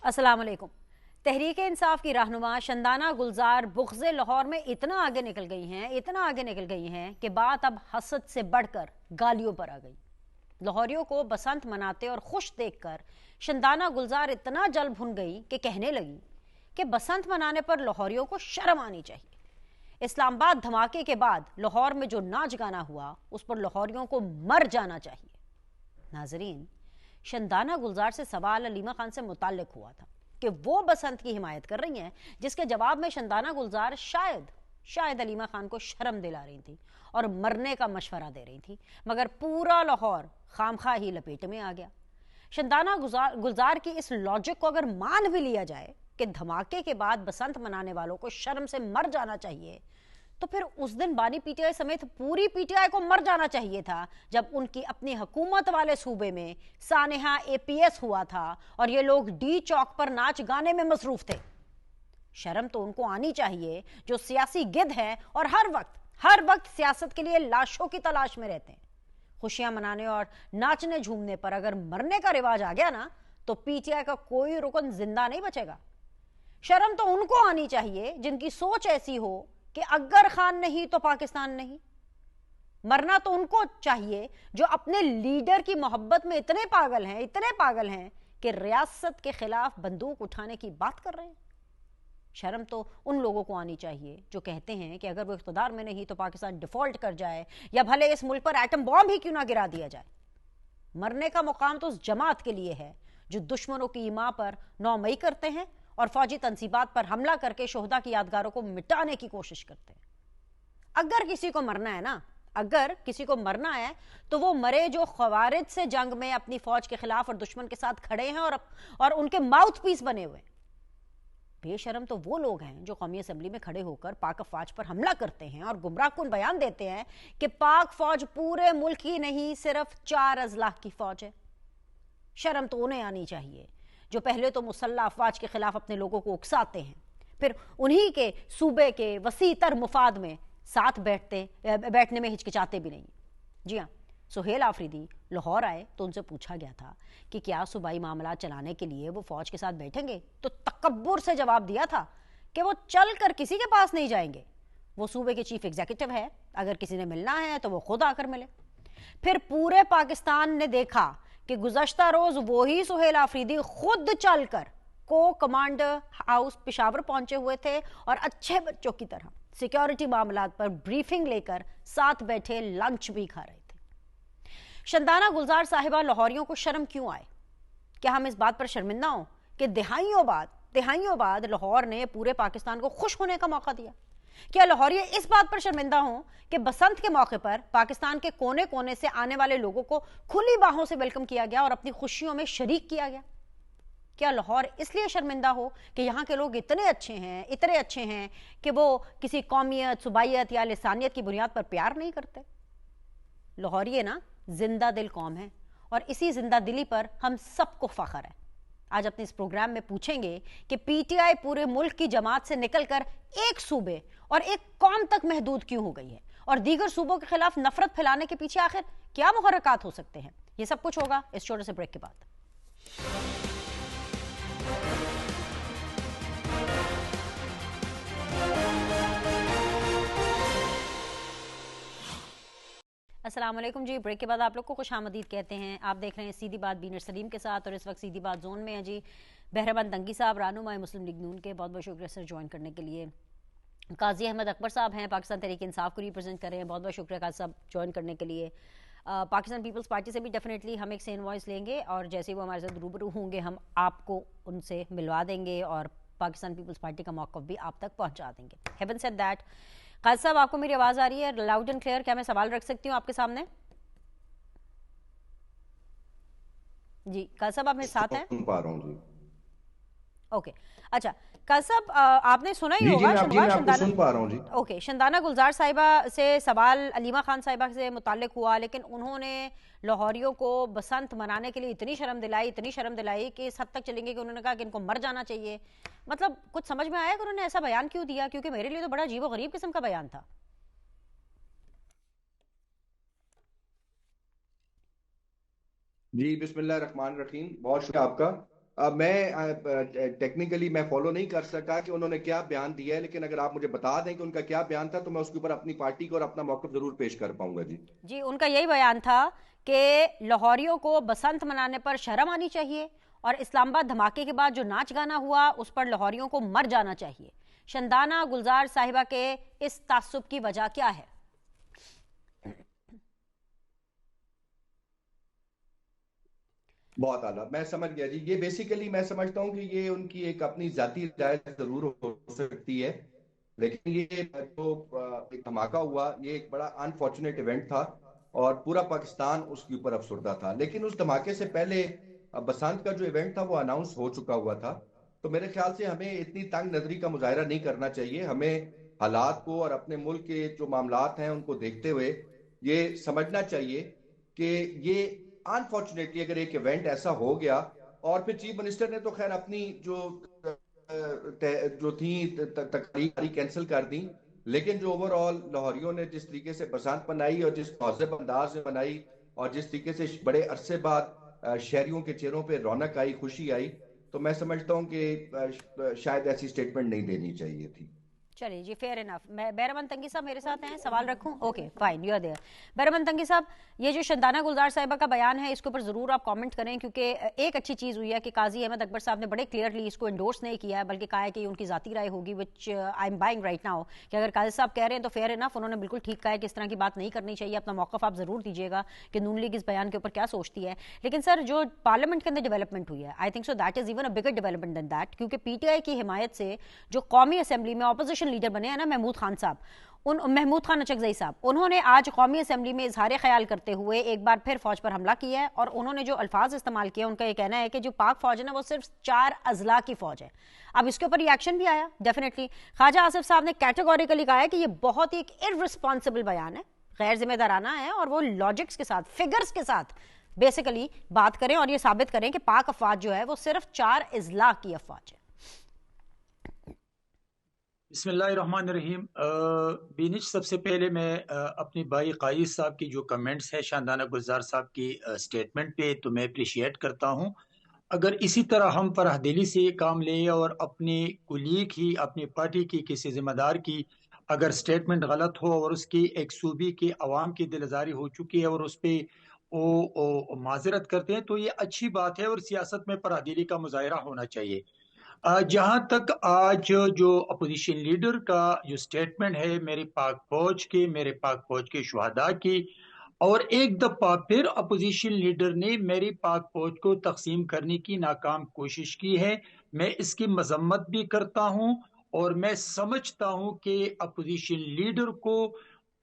अस्सलाम वालेकुम। तहरीक इंसाफ की रहनुमा शंदाना गुलजार बुग़्ज़ लाहौर में इतना आगे निकल गई हैं कि बात अब हसद से बढ़कर गालियों पर आ गई। लाहौरियों को बसंत मनाते और खुश देखकर शंदाना गुलजार इतना जल भुन गई कि कहने लगी कि बसंत मनाने पर लाहौरियों को शर्म आनी चाहिए। इस्लामाबाद धमाके के बाद लाहौर में जो नाच गाना हुआ उस पर लाहौरियों को मर जाना चाहिए। नाजरीन, शंदाना गुलजार से सवाल अलीमा खान से मुताल्लिक हुआ था कि वो बसंत की हिमायत कर रही हैं, जिसके जवाब में शंदाना गुलजार शायद अलीमा खान को शर्म दिला रही थी और मरने का मशवरा दे रही थी, मगर पूरा लाहौर खामखा ही लपेट में आ गया। शंदाना गुलजार की इस लॉजिक को अगर मान भी लिया जाए कि धमाके के बाद बसंत मनाने वालों को शर्म से मर जाना चाहिए, तो फिर उस दिन बानी पीटीआई समेत पूरी पीटीआई को मर जाना चाहिए था जब उनकी अपनी हुकूमत वाले सूबे में सानेहा एपीएस हुआ था और ये लोग डी चौक पर नाच गाने में मसरूफ थे। शर्म तो उनको आनी चाहिए जो सियासी गिद्ध हैं और हर वक्त सियासत के लिए लाशों की तलाश में रहते हैं। खुशियां मनाने और नाचने झूमने पर अगर मरने का रिवाज आ गया ना, तो पीटीआई का कोई रुकन जिंदा नहीं बचेगा। शर्म तो उनको आनी चाहिए जिनकी सोच ऐसी हो कि अगर खान नहीं तो पाकिस्तान नहीं। मरना तो उनको चाहिए जो अपने लीडर की मोहब्बत में इतने पागल हैं कि रियासत के खिलाफ बंदूक उठाने की बात कर रहे हैं। शर्म तो उन लोगों को आनी चाहिए जो कहते हैं कि अगर वो इख्तिदार में नहीं तो पाकिस्तान डिफॉल्ट कर जाए या भले इस मुल्क पर एटम बॉम्ब ही क्यों ना गिरा दिया जाए। मरने का मुकाम तो उस जमात के लिए है जो दुश्मनों की ईमा पर 9 मई करते हैं और फौजी तंसीबात पर हमला करके शोहदा की यादगारों को मिटाने की कोशिश करते हैं। अगर किसी को मरना है तो वो मरे जो खवारिज से जंग में अपनी फौज के खिलाफ और दुश्मन के साथ खड़े हैं और उनके माउथ पीस बने हुए। बेशरम तो वो लोग हैं जो कौमी असेंबली में खड़े होकर पाक फौज पर हमला करते हैं और गुमराहकुन बयान देते हैं कि पाक फौज पूरे मुल्क की नहीं, सिर्फ 4 अजला की फौज है। शर्म तो उन्हें आनी चाहिए जो पहले तो मुसल्लह अफवाज के खिलाफ अपने लोगों को उकसाते हैं, फिर उन्हीं के सूबे के वसीतर मुफाद में साथ बैठने में हिचकिचाते भी नहीं। जी हाँ, सुहेल आफरीदी लाहौर आए तो उनसे पूछा गया था कि क्या सूबाई मामला चलाने के लिए वो फौज के साथ बैठेंगे, तो तकब्बुर से जवाब दिया था कि वो चल कर किसी के पास नहीं जाएंगे। वो सूबे के चीफ एग्जीक्यूटिव है, अगर किसी ने मिलना है तो वो खुद आकर मिले। फिर पूरे पाकिस्तान ने देखा कि गुज़श्ता रोज वही सुहेल आफरीदी खुद चलकर को कमांडर हाउस पेशावर पहुंचे हुए थे और अच्छे बच्चों की तरह सिक्योरिटी मामलात पर ब्रीफिंग लेकर साथ बैठे लंच भी खा रहे थे। शंदाना गुलजार साहिबा, लाहौरियों को शर्म क्यों आए? क्या हम इस बात पर शर्मिंदा हों कि दहाइयों बाद लाहौर ने पूरे पाकिस्तान को खुश होने का मौका दिया? क्या लाहौरी इस बात पर शर्मिंदा हों कि बसंत के मौके पर पाकिस्तान के कोने कोने से आने वाले लोगों को खुली बाहों से वेलकम किया गया और अपनी खुशियों में शरीक किया गया? क्या लाहौर इसलिए शर्मिंदा हो कि यहाँ के लोग इतने अच्छे हैं कि वो किसी कौमियत, सुबाइयत या लिसानियत की बुनियाद पर प्यार नहीं करते? लाहौरी ना जिंदा दिल कौम है और इसी जिंदा दिली पर हम सबको फख्र है। आज अपने इस प्रोग्राम में पूछेंगे कि पीटीआई पूरे मुल्क की जमात से निकलकर एक सूबे और एक कौम तक महदूद क्यों हो गई है और दीगर सूबों के खिलाफ नफरत फैलाने के पीछे आखिर क्या मुहर्रकात हो सकते हैं। ये सब कुछ होगा इस छोटे से ब्रेक के बाद। अस्सलाम वालेकुम जी, ब्रेक के बाद आप लोग को खुशामदीद कहते हैं। आप देख रहे हैं सीधी बात बीनर सलीम के साथ और इस वक्त सीधी बात जोन में है जी बहरमंद दंगी साहब, रहनुमा मुस्लिम लीग नून के। बहुत बहुत शुक्रिया सर ज्वाइन करने के लिए। काजी अहमद अकबर साहब हैं, पाकिस्तान तहरीक इंसाफ को रिप्रेजेंट कर रहे हैं। बहुत बहुत शुक्रिया काजी साहब ज्वाइन करने के लिए। पाकिस्तान पीपल्स पार्टी से भी डेफिनेटली हम एक सेन वॉइस लेंगे और जैसे ही वो हमारे साथ रूबरू होंगे हम आपको उनसे मिलवा देंगे और पाकिस्तान पीपल्स पार्टी का मौक़िफ़ भी आप तक पहुँचा देंगे। हैवन सेड दैट, काजी साहब आपको मेरी आवाज़ आ रही है लाउड एंड क्लियर? क्या मैं सवाल रख सकती हूँ आपके सामने? जी काजी साहब आप मेरे साथ हैं? पा रहा हूँ जी। ओके, अच्छा काजी साहब आपने सुना ही होगा शंदाना गुलजार साहिबा से सवाल अलीमा खान साहिबा से मुताल्लिक हुआ, लेकिन उन्होंने लाहौरियों को बसंत मनाने के लिए इतनी शर्म दिलाई कि इस हद तक चलेंगे कि उन्होंने कहा कि इनको मर जाना चाहिए। मतलब कुछ समझ में आया कि उन्होंने ऐसा बयान क्यों दिया? क्योंकि मेरे लिए तो बड़ा अजीब और गरीब किस्म का बयान था। जी बिस्मिल्लाह रहमान रहीम, बहुत शुक्रिया आपका। میں ٹیکنیکلی میں فالو نہیں کر سکا کہ انہوں نے کیا بیان دیا ہے، لیکن اگر آپ مجھے بتا دیں کہ ان کا کیا بیان تھا تو میں اس کے اوپر اپنی پارٹی کو اور اپنا موقف ضرور پیش کر پاؤں گا جی۔ جی ان کا یہی بیان تھا کہ لاہوریوں کو بسنت منانے پر شرم آنی چاہیے، اور اسلام آباد دھماکے کے بعد جو ناچ گانا ہوا اس پر لاہوریوں کو مر جانا چاہیے۔ شندانہ گلزار صاحبہ کے اس تعصب کی وجہ کیا ہے؟ بہت اعلیٰ، میں سمجھ گیا جی۔ یہ بیسیکلی میں سمجھتا ہوں کہ یہ ان کی ایک اپنی ذاتی رائے ضرور ہو سکتی ہے، لیکن یہ جو ایک دھماکہ ہوا یہ ایک بڑا انفارچونیٹ ایونٹ تھا اور پورا پاکستان اس کے اوپر افسردہ تھا، لیکن اس دھماکے سے پہلے بسنت کا جو ایونٹ تھا وہ اناؤنس ہو چکا ہوا تھا۔ تو میرے خیال سے ہمیں اتنی تنگ نظری کا مظاہرہ نہیں کرنا چاہیے، ہمیں حالات کو اور اپنے ملک کے جو معاملات ہیں ان کو دیکھتے ہوئے یہ سمجھنا چاہیے کہ یہ انفارچونیٹلی اگر ایک ایونٹ ایسا ہو گیا، اور پھر چیف منسٹر نے تو خیر اپنی جو تھی تقریب کینسل کر دی، لیکن جو اوور آل لاہوریوں نے جس طریقے سے بسنت منائی اور جس مہذب انداز میں منائی اور جس طریقے سے بڑے عرصے بعد شہریوں کے چہروں پہ رونق آئی، خوشی آئی، تو میں سمجھتا ہوں کہ شاید ایسی سٹیٹمنٹ نہیں دینی چاہیے تھی۔ چلیے جی، فیئر انف۔ میں بیرمن تنگی صاحب میرے ساتھ ہیں، سوال رکھوں؟ Okay fine, you are there. بیرمن تنگی صاحب، یہ جو شندانہ گلزار صاحبہ کا بیان ہے اس کے اوپر ضرور آپ کامنٹ کریں، کیونکہ ایک اچھی چیز ہوئی ہے کہ قاضی احمد اکبر صاحب نے بڑے کلیئرلی اس کو انڈورس نہیں کیا ہے، بلکہ کہا ہے کہ یہ ان کی ذاتی رائے ہوگی، which I am buying right now, کہ اگر قاضی صاحب کہہ رہے ہیں تو فیئر انف، انہوں نے بالکل ٹھیک کہا ہے کہ اس طرح کی بات نہیں کرنی چاہیے، اپنا موقف آپ ضرور دیجیے گا کہ نون لیگ اس بیان کے اوپر کیا سوچتی ہے۔ لیکن سر جو پارلیمنٹ کے اندر ڈیولپمنٹ ہوئی ہے، I think so that is even a bigger development than that, کیونکہ پی ٹی آئی کی حمایت سے جو قومی اسمبلی میں اپوزیشن لیڈر بنے ہیں نا محمود خان اچکزئی صاحب، انہوں نے آج قومی اسمبلی میں اظہار خیال کرتے ہوئے ایک بار پھر فوج پر حملہ کیا ہے، اور انہوں نے جو الفاظ استعمال کیے ان کا یہ کہنا ہے کہ جو پاک فوج ہے نا وہ صرف 4 اضلاع کی فوج ہے۔ اب اس کے اوپر ریاکشن بھی آیا ڈیفینیٹلی، خواجہ آصف صاحب نے کیٹیگوریکلی کہا ہے کہ یہ بہت ہی ایک ارسپانسبل بیان ہے، غیر ذمہ دارانہ ہے، اور وہ لاجکس کے ساتھ، فگرز کے ساتھ بیسیکلی بات کریں اور یہ ثابت کریں کہ پاک افواج جو ہے وہ صرف 4 اضلاع کی افواج ہے۔ بسم اللہ الرحمن الرحیم۔ بینچ، سب سے پہلے میں اپنی بھائی قائد صاحب کی جو کمنٹس ہے شاندانہ گلزار صاحب کی سٹیٹمنٹ پہ، تو میں اپریشیٹ کرتا ہوں۔ اگر اسی طرح ہم فرح دلی سے کام لیں اور اپنی کلیگ ہی، اپنی پارٹی کی کسی ذمہ دار کی اگر سٹیٹمنٹ غلط ہو اور اس کی ایک صوبے کے عوام کی دل آزاری ہو چکی ہے اور اس پہ وہ معذرت کرتے ہیں تو یہ اچھی بات ہے، اور سیاست میں فرح دلی کا مظاہرہ ہونا چاہیے۔ جہاں تک آج جو اپوزیشن لیڈر کا جو سٹیٹمنٹ ہے میرے پاک فوج کے شہداء کی، اور ایک دفعہ پھر اپوزیشن لیڈر نے میری پاک فوج کو تقسیم کرنے کی ناکام کوشش کی ہے، میں اس کی مذمت بھی کرتا ہوں، اور میں سمجھتا ہوں کہ اپوزیشن لیڈر کو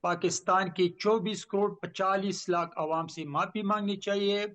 پاکستان کی 24 کروڑ 45 لاکھ عوام سے معافی مانگنی چاہیے،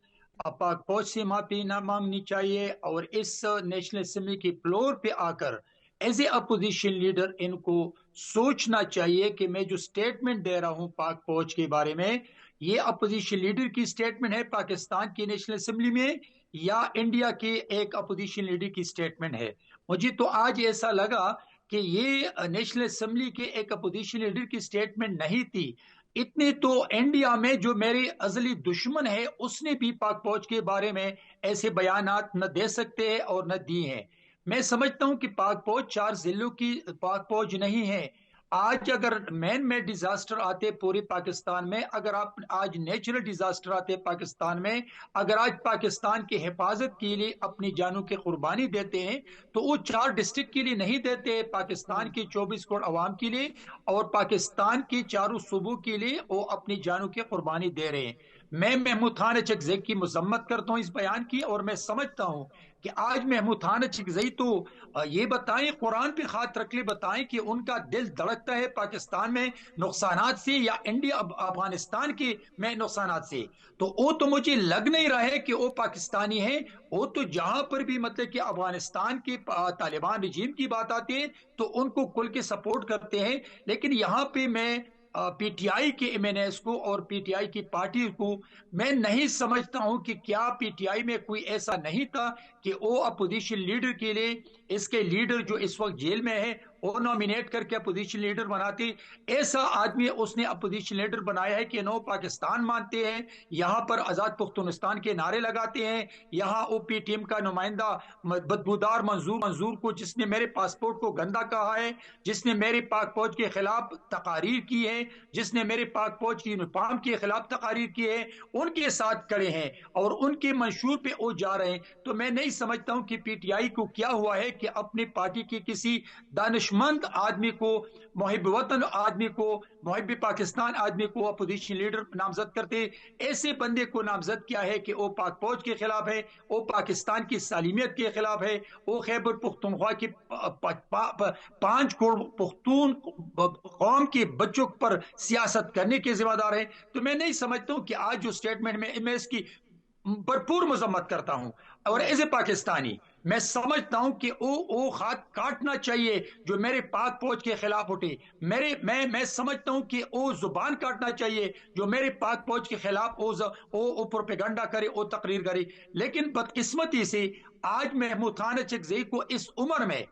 پاک فوج سے معافی نہ مانگنی چاہیے، اور اس نیشنل اسمبلی کی فلور پہ آ کر as a opposition leader in کو سوچنا چاہیے کہ میں جو سٹیٹمنٹ دے رہا ہوں پاک فوج کے بارے میں، یہ اپوزیشن لیڈر کی سٹیٹمنٹ ہے پاکستان کی نیشنل اسمبلی میں، یا انڈیا کے ایک اپوزیشن لیڈر کی سٹیٹمنٹ ہے۔ مجھے تو آج ایسا لگا کہ یہ نیشنل اسمبلی کے ایک اپوزیشن لیڈر کی سٹیٹمنٹ نہیں تھی، اتنے تو انڈیا میں جو میرے ازلی دشمن ہے اس نے بھی پاک فوج کے بارے میں ایسے بیانات نہ دے سکتے ہیں اور نہ دی ہیں۔ میں سمجھتا ہوں کہ پاک فوج 4 ضلعوں کی پاک فوج نہیں ہے۔ آج اگر مین میڈ ڈیزاسٹر آتے پورے پاکستان میں، اگر آپ آج نیچرل ڈیزاسٹر آتے پاکستان میں، اگر آج پاکستان کی حفاظت کے لیے اپنی جانوں کی قربانی دیتے ہیں تو وہ 4 ڈسٹرکٹ کے لیے نہیں دیتے، پاکستان کے 24 کروڑ عوام کے لیے اور پاکستان کے 4 صوبوں کے لیے وہ اپنی جانوں کی قربانی دے رہے ہیں۔ میں محمود خان اچکزئی کی مذمت کرتا ہوں اس بیان کی، اور میں سمجھتا ہوں کہ آج محمود خان اچکزئی تو یہ بتائیں، قرآن پہ خط رکھ لے، بتائیں کہ ان کا دل دھڑکتا ہے پاکستان میں نقصانات سے یا انڈیا افغانستان کے میں نقصانات سے، تو وہ تو مجھے لگ نہیں رہا ہے کہ وہ پاکستانی ہیں۔ وہ تو جہاں پر بھی مطلب کہ افغانستان کے طالبان رجیم کی بات آتی ہے تو ان کو کھل کے سپورٹ کرتے ہیں، لیکن یہاں پہ میں پی ٹی آئی کے ایم این ایس کو اور پی ٹی آئی کی پارٹی کو میں نہیں سمجھتا ہوں کہ کیا پی ٹی آئی میں کوئی ایسا نہیں تھا کہ وہ اپوزیشن لیڈر کے لیے، اس کے لیڈر جو اس وقت جیل میں ہے वो नॉमिनेट करके अपोजिशन लीडर बनाते। ऐसा आदमी उसने अपोजिशन लीडर बनाया है कि नो पाकिस्तान मानते हैं, यहाँ पर आज़ाद पुख्तुनिस्तान के नारे लगाते हैं। यहाँ OPTM का नुमाइंदा बदबूदार मंजूर को, जिसने मेरे पासपोर्ट को गंदा कहा है, जिसने मेरे पाक फौज के खिलाफ तकारीर की है, जिसने मेरे पाक फौज की यूनिफॉर्म के खिलाफ तकारीर की है, उनके साथ खड़े हैं और उनके मंशूर पे वो जा रहे हैं। तो मैं नहीं समझता हूं कि PTI को क्या हुआ है कि अपनी पार्टी के किसी दानिशमंद आदमी को, मुहिब वतन आदमी को, मुहिब पाकिस्तान आदमी को अपोजिशन लीडर नामजद करते। ऐसे बंदे को नामजद किया है कि वो पाक फौज के खिलाफ है, वो पाकिस्तान की सालिमियत के खिलाफ है, वो खैबर पुख्तनख्वा की 5 करोड़ पुख्तून कौम के बच्चों पर सियासत करने के जिम्मेदार है। तो मैं नहीं समझता हूं कि आज जो स्टेटमेंट में मैं इसकी भरपूर मजम्मत करता हूं, और एज ए पाकिस्तानी मैं समझता हूं कि वो खात काटना चाहिए जो मेरे पाक फौज के खिलाफ उठे। मैं समझता हूं कि वो जुबान काटना चाहिए जो मेरे पाक फौज के खिलाफ वो प्रोपेगंडा करे, वो तकरीर करे। लेकिन बदकिस्मती से आज महमूद खान अचकजई को इस उम्र में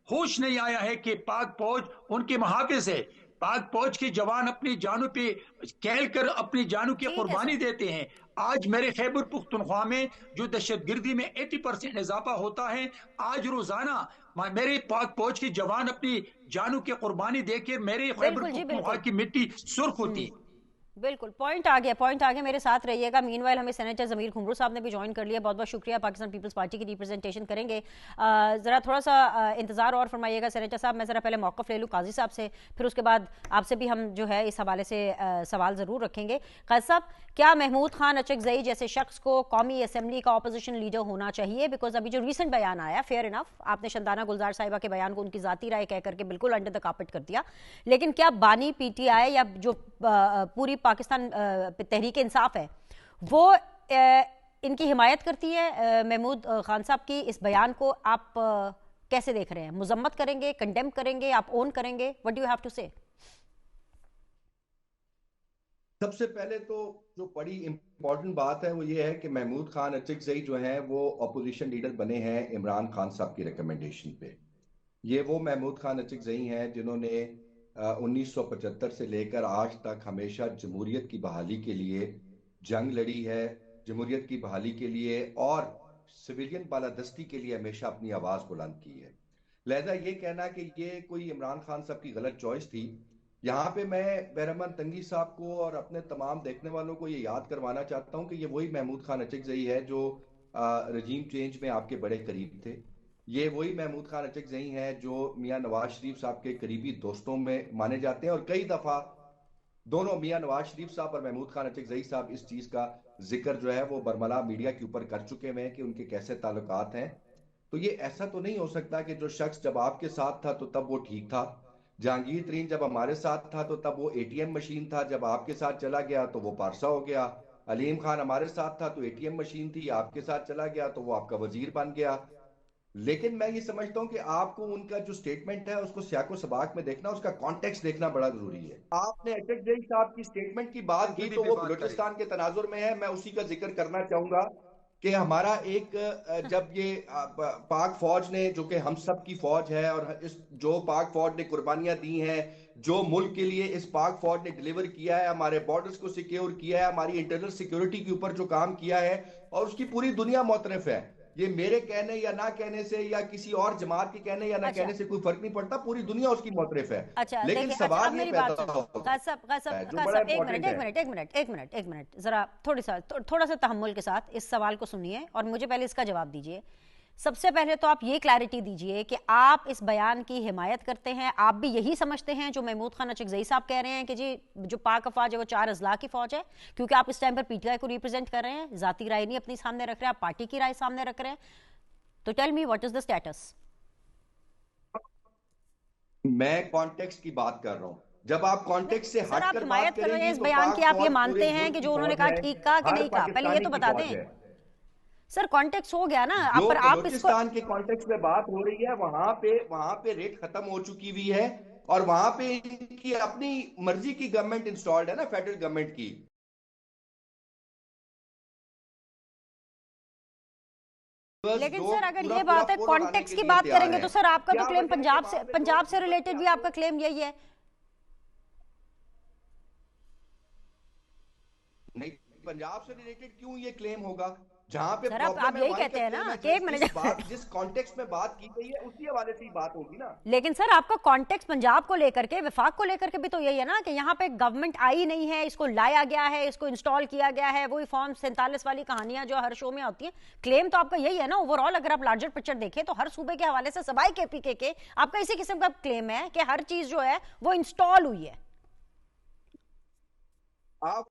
होश नहीं आया है कि पाक फौज उनके मुहाफिज है। पाक फौज के जवान अपनी जानों पे कहल कर अपनी जानों की कुर्बानी देते हैं। आज मेरे खैबर पुख्तनख्वा में जो दहशतगर्दी में 80% इजाफा होता है, आज रोजाना मेरे पाक फौज के जवान अपनी जानों की कुर्बानी देकर मेरे खैबर पुख्तनख्वा की मिट्टी सुर्ख होती। बिल्कुल, पॉइंट आ गया, मेरे साथ रहिएगा। मीनवाइल हमें सेनेटर ज़मीर खुमरू साहब ने भी ज्वाइन कर लिया, बहुत बहुत शुक्रिया। पाकिस्तान पीपल्स पार्टी की रिप्रेजेंटेशन करेंगे। ज़रा थोड़ा सा इंतज़ार और फरमाइएगा सेनेटर साहब। मैं ज़रा पहले मौक़िफ़ ले लूँ काजी साहब से, फिर उसके बाद आपसे भी हम जो है इस हवाले से सवाल ज़रूर रखेंगे। काजी साहब, क्या महमूद खान अचकजई जैसे शख्स को कौमी असम्बली का अपोजिशन लीडर होना चाहिए? बिकॉज अभी जो रिसेंट बयान आया, फेयर इनफ, आपने शंदाना गुलजार साहिबा के बयान को उनकी ज़ाती राय कह करके बिल्कुल अंडर द कार्पेट कर दिया, लेकिन क्या बानी PTI या जो पूरी पाकिस्तान तहरीक इंसाफ है वो इनकी हिमायत करती है? महमूद खान साहब की इस बयान को आप कैसे देख रहे हैं? मुजम्मत करेंगे, कंडेम करेंगे, आप ओन करेंगे? What do you have to say? सबसे पहले तो जो बड़ी इंपॉर्टेंट बात है वो ये है कि महमूद खान अचकजई जो है वो अपोजिशन लीडर बने हैं इमरान खान साहब की रिकमेंडेशन पे। ये वो महमूद खान अचकजई हैं जिन्होंने 1975 से लेकर आज तक हमेशा जमहूरियत की बहाली के लिए जंग लड़ी है, जमहूरियत की बहाली के लिए और सिविलियन बालादस्ती के लिए हमेशा अपनी आवाज बुलंद की है। लिहाजा ये कहना कि ये कोई इमरान खान साहब की गलत चॉइस थी, यहाँ पे मैं बहरहमान तंगी साहब को और अपने तमाम देखने वालों को ये याद करवाना चाहता हूँ कि ये वही महमूद खान अचकजई है जो रजीम चेंज में आपके बड़े करीब थे। ये वही महमूद खान अचकजई हैं जो मियां नवाज शरीफ साहब के करीबी दोस्तों में माने जाते हैं, और कई दफा दोनों मियां नवाज शरीफ साहब और महमूद खान अचकजई साहब इस चीज का जिक्र जो है वो बरमला मीडिया के ऊपर कर चुके हैं कि उनके कैसे ताल्लुकात हैं। तो ये ऐसा तो नहीं हो सकता कि जो शख्स जब आपके साथ था तो तब वो ठीक था, जहांगीर तरीन जब हमारे साथ था तो तब वो ATM मशीन था, जब आपके साथ चला गया तो वो पारसा हो गया। अलीम खान हमारे साथ था तो ATM मशीन थी, आपके साथ चला गया तो वो आपका वजीर बन गया। लेकिन मैं ये समझता हूं कि आपको उनका जो स्टेटमेंट है उसको सियाको सबाक में देखना, उसका कॉन्टेक्स्ट देखना बड़ा जरूरी है। आपने अचकजई साहब की स्टेटमेंट की बात की तो वो बलूचिस्तान के तनाजुर में है, मैं उसी का जिक्र करना चाहूंगा कि हमारा एक जब ये पाक फौज ने, जो कि हम सब की फौज है, और इस जो पाक फौज ने कुर्बानियां दी हैं, जो मुल्क के लिए इस पाक फौज ने डिलीवर किया है, हमारे बॉर्डर्स को सिक्योर किया है, हमारी इंटरनल सिक्योरिटी के ऊपर जो काम किया है, और उसकी पूरी दुनिया मुतरफ है। ये मेरे कहने या ना कहने से या किसी और जमात के कहने या ना कहने से कोई फर्क नहीं पड़ता, पूरी दुनिया उसकी मुतरफ है। अच्छा, लेकिन सवाल ये पैदा होता है जो बड़ा एक मिनट जरा थोड़ा सा तहम्मुल के साथ इस सवाल को सुनिए और मुझे पहले इसका जवाब दीजिए। सबसे पहले तो आप ये क्लैरिटी दीजिए कि आप इस बयान की हिमायत करते हैं, आप भी यही समझते हैं जो महमूद खान अचकजई साहब कह रहे हैं कि जी जो पाक अफवाज है वो 4 अजला की फौज है, क्योंकि आप इस टाइम पर PTI को रिप्रेजेंट कर रहे हैं, जाती राय नहीं अपनी सामने रख रहे हैं, आप पार्टी की राय सामने रख रहे हैं। तो tell me what is the status? मैं कॉन्टेक्स्ट की बात कर रहा हूं। जब आप कॉन्टेक्स्ट से हटकर बात करेंगे इस बयान की, आप ये मानते हैं कि जो उन्होंने कहा ठीक कहा कि नहीं कहा? पहले ये तो बता दें सर, कॉन्टेक्स्ट हो गया ना। जो बलूचिस्तान के कॉन्टेक्स्ट में बात हो रही है वहां पे रेट खत्म हो चुकी हुई है, और वहां पे इनकी अपनी मर्जी की गवर्नमेंट इंस्टॉल्ड है ना, फेडरल गवर्नमेंट की। لیکن लोग سر اگر पूरा یہ पूरा بات ہے पोल उड़ाने کانٹیکس के کی लिए بات तैयार کریں گے है. تو سر آپ کا क्या تو کلیم वजह है कि वहां पे پنجاب लोग سے इतना ریلیٹڈ بھی آپ کا کلیم یہی ہے. نہیں, پنجاب سے ریلیٹڈ کیوں یہ کلیم ہوگا؟ جہاں پہ سر پرابلم آپ ہے یہی وہیں کا کہتے ہیں کلیم نا ہے. کہ ایک منٹ. جس کانٹیکسٹ میں بات کی گئی ہے اسی حوالے سے ہی بات ہوگی نا. لیکن سر آپ کا کانٹیکس پنجاب کو لے کر کے, وفاق کو لے کر کے بھی تو یہی ہے نا کہ یہاں پہ گورنمنٹ آئی نہیں ہے, اس کو لایا گیا ہے, اس کو انسٹال کیا گیا ہے, وہی فارم 47 والی کہانیاں جو ہر شو میں ہوتی ہیں. کلیم تو آپ کا یہی ہے نا اوور آل. اگر آپ لارجر پکچر دیکھیں تو ہر صوبے کے حوالے سے سوائے کے پی کے آپ کا اسی قسم کا کلیم ہے کہ ہر چیز جو ہے وہ انسٹال ہوئی ہے. آپ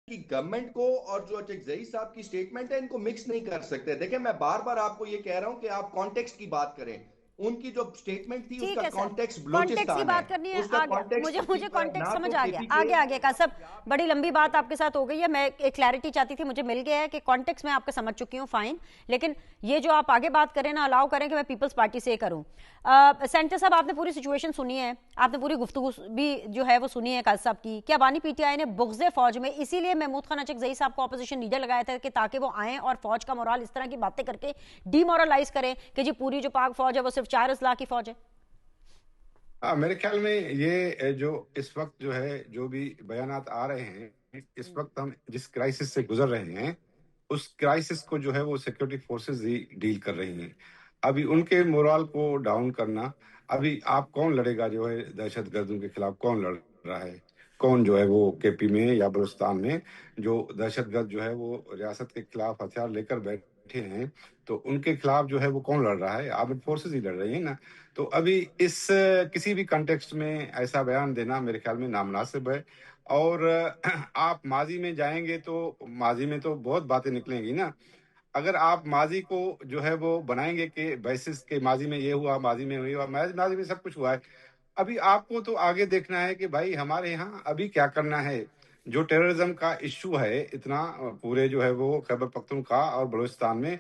کی گورنمنٹ کو اور جو چکزئی صاحب کی سٹیٹمنٹ ہے ان کو مکس نہیں کر سکتے. دیکھیں میں بار بار آپ کو یہ کہہ رہا ہوں کہ آپ کانٹیکسٹ کی بات کریں. ان کی جو سٹیٹمنٹ تھی اس ٹھیک کا ہے سر, کانٹیکسٹ کانٹیکس کی بلوچستان ہے, بات کرنی ہے. اس کا مجھے کانٹیکسٹ کانٹیکس نہ سمجھ تو آ کے گیا. پی کے. آگے کا سب بڑی لمبی بات آپ کے ساتھ ہو گئی ہے. میں ایک کلیئرٹی چاہتی تھی, مجھے مل گیا ہے کہ کانٹیکس میں آپ کا سمجھ چکی ہوں, فائن. لیکن یہ جو آپ آگے بات کریں نا, الاؤ کریں کہ میں پیپلز پارٹی سے کروں. سینٹر صاحب آپ نے پوری سچویشن سنی ہے, آپ نے پوری گفتگو بھی جو ہے وہ سنی ہے قاضی صاحب کی کہ بانی پی ٹی آئی نے بغض فوج میں اسی لیے محمود خان اچکزئی صاحب کو اپوزیشن لیڈر لگایا تھا کہ تاکہ وہ آئیں اور فوج کا مورال اس طرح کی باتیں کر کے ڈی مورلائز کریں کہ جی پوری جو پاک فوج ہے وہ صرف 4 اضلاع کی فوج ہے. میرے خیال میں یہ جو اس وقت جو ہے جو بھی بیانات آ رہے ہیں, اس وقت ہم جس کرائسس سے گزر رہے ہیں اس کرائسس کو جو ہے وہ سیکورٹی فورسز ہی ڈیل کر رہی ہیں. ابھی ان کے مورال کو ڈاؤن کرنا, ابھی آپ کون لڑے گا جو ہے دہشت گردوں کے خلاف, کون لڑ رہا ہے, کون جو ہے وہ کے پی میں یا بلوچستان میں جو دہشت گرد جو ہے وہ ریاست کے خلاف ہتھیار لے کر بیٹھے ہیں, تو ان کے خلاف جو ہے وہ کون لڑ رہا ہے؟ آرمڈ فورسز ہی لڑ رہی ہیں نا. تو ابھی اس کسی بھی کنٹیکسٹ میں ایسا بیان دینا میرے خیال میں نامناسب ہے. اور آپ ماضی میں جائیں گے تو ماضی میں تو بہت باتیں نکلیں گی نا. اگر آپ ماضی کو جو ہے وہ بنائیں گے کہ بیسس کے ماضی میں یہ ہوا, ماضی میں ہوئی, ماضی میں سب کچھ ہوا ہے, ابھی آپ کو تو آگے دیکھنا ہے کہ بھائی ہمارے یہاں ابھی کیا کرنا ہے. جو ٹیررزم کا ایشو ہے اتنا پورے جو ہے وہ خیبر پختونخوا اور بلوچستان میں,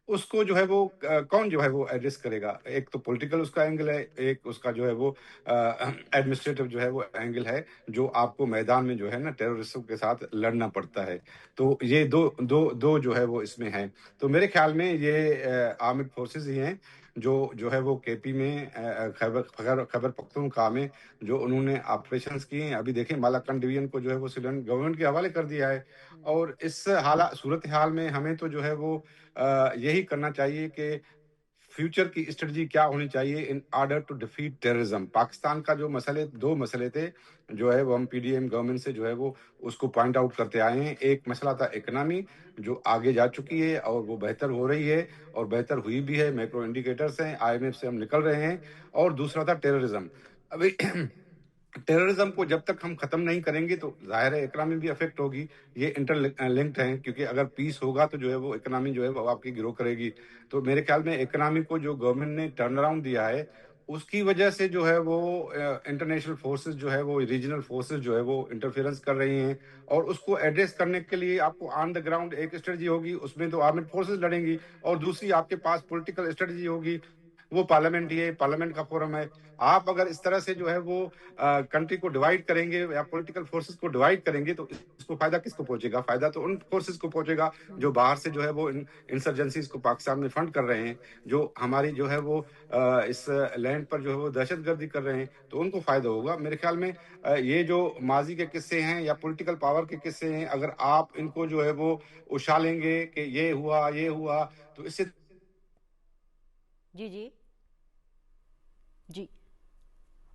اس کو جو ہے وہ کون جو ہے وہ ایڈریس کرے گا؟ ایک تو پولیٹیکل اس کا اینگل ہے, ایک اس کا جو ہے وہ ایڈمنسٹریٹو جو ہے وہ اینگل ہے, جو آپ کو میدان میں جو ہے نا ٹیررسٹوں کے ساتھ لڑنا پڑتا ہے. تو یہ دو جو ہے وہ اس میں ہیں. تو میرے خیال میں یہ آرمڈ فورسز ہی ہیں جو ہے وہ کے پی میں خیبر پختونخوا میں جو انہوں نے آپریشنز کیے ہیں. ابھی دیکھیں مالاکنڈ ڈویژن کو جو ہے وہ سویلین گورنمنٹ کے حوالے کر دیا ہے. اور اس صورتحال میں ہمیں تو جو ہے وہ یہی کرنا چاہیے کہ فیوچر کی اسٹریٹجی کیا ہونی چاہیے in order to defeat terrorism. Pakistan کا جو دو مسئلے تھے جو ہے وہ ہم پی ڈی ایم گورنمنٹ سے جو ہے وہ اس کو پوائنٹ آؤٹ کرتے آئے ہیں. ایک مسئلہ تھا اکنامی جو آگے جا چکی ہے اور وہ بہتر ہو رہی ہے اور بہتر ہوئی بھی ہے, میکرو انڈیکیٹرز ہیں, آئی ایم ایف سے ہم نکل رہے ہیں. اور دوسرا تھا ٹیررزم. ابھی ٹیررزم کو جب تک ہم ختم نہیں کریں گے تو ظاہر ہے اکنامی بھی افیکٹ ہوگی. یہ انٹر لنکڈ ہیں, کیونکہ اگر پیس ہوگا تو جو ہے وہ اکنامی جو ہے وہ آپ کی گرو کرے گی. تو میرے خیال میں اکنامی کو جو گورنمنٹ نے ٹرن اراؤنڈ دیا ہے اس کی وجہ سے جو ہے وہ انٹرنیشنل فورسز جو ہے وہ ریجنل فورسز جو ہے وہ انٹرفیئرنس کر رہی ہیں. اور اس کو ایڈریس کرنے کے لیے آپ کو آن دا گراؤنڈ ایک اسٹریٹجی ہوگی, اس میں تو آرمڈ فورسز لڑیں گی, اور دوسری آپ کے پاس پولیٹیکل اسٹریٹجی ہوگی, وہ پارلیمنٹ ہی ہے, پارلیمنٹ کا فورم ہے. آپ اگر اس طرح سے جو ہے وہ کنٹری کو ڈیوائڈ کریں گے یا پولیٹیکل فورسز کو ڈیوائڈ کریں گے تو اس کو فائدہ کس کو پہنچے گا؟ فائدہ تو ان فورسز کو پہنچے گا جو باہر سے جو ہے وہ انسرجنسیز کو پاکستان میں فنڈ کر رہے ہیں, جو ہماری جو ہے وہ اس لینڈ پر جو ہے وہ دہشت گردی کر رہے ہیں, تو ان کو فائدہ ہوگا. میرے خیال میں یہ جو ماضی کے قصے ہیں یا پولیٹیکل پاور کے قصے ہیں, اگر آپ ان کو جو ہے وہ اچھالیں گے کہ یہ ہوا تو اس سے جی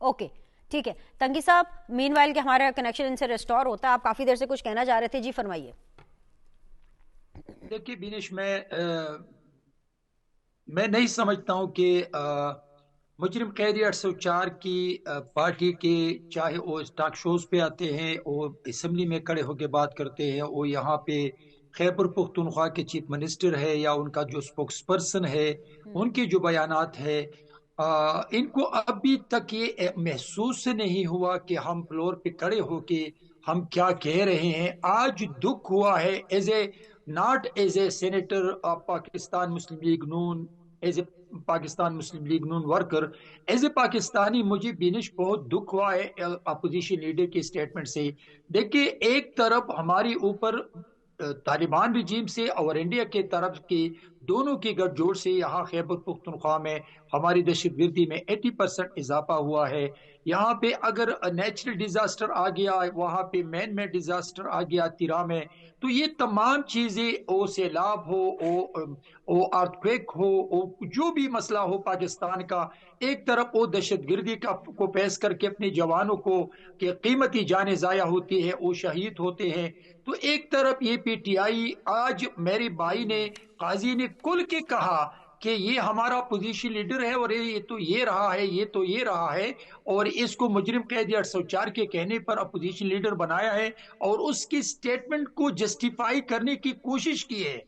اوکے ٹھیک ہے. تنگی صاحب مین وائل کہ ہمارا کنیکشن ان سے ریسٹور ہوتا ہے, آپ کافی دیر سے کچھ کہنا چاہ رہے تھے, جی فرمائیے. دیکھیے بینش, میں نہیں سمجھتا ہوں کہ مجرم قیدی 804 کی پارٹی کے چاہے وہ ٹاک شوز پہ آتے ہیں اور اسمبلی میں کھڑے ہو کے بات کرتے ہیں, اور یہاں پہ خیبر پختونخوا کے چیف منسٹر ہے یا ان کا جو سپوکس پرسن ہے ان کے جو بیانات ہے, ان کو ابھی تک یہ محسوس نہیں ہوا کہ ہم فلور پہ کھڑے ہو کے ہم کیا کہہ رہے ہیں. آج دکھ ہوا ہے not as a senator of Pakistan Muslim League Noon, as a Pakistan Muslim League Noon worker, as a Pakistani مجھے بینش بہت دکھ ہوا ہے اپوزیشن لیڈر کی اسٹیٹمنٹ سے. دیکھیے ایک طرف ہماری اوپر طالبان رجیم سے اور انڈیا کے طرف کی दोनों के गठजोड़ से यहाँ खैबर पख्तूनख्वा में हमारी दहशतगर्दी में 80% इजाफा हुआ है। यहाँ पे अगर नेचुरल डिजास्टर आ गया, वहाँ पे मैन मेड डिजास्टर आ गया तिरा में, तो ये तमाम चीजें, ओ सैलाब हो, ओ अर्थक्वेक हो, ओ जो भी मसला हो पाकिस्तान का, एक तरफ वो दहशतगर्दी का को पेश करके अपने जवानों को कि कीमती जानें जाया होती है, वो शहीद होते हैं, तो एक तरफ ये पीटीआई, आज मेरे भाई ने, काजी ने खुल के कहा कि ये हमारा अपोजिशन लीडर है और ये तो ये रहा है, ये तो ये रहा है, और इसको मुजरिम कैदी 804 के कहने पर अपोजिशन लीडर बनाया है और उसकी स्टेटमेंट को जस्टिफाई करने की कोशिश की है।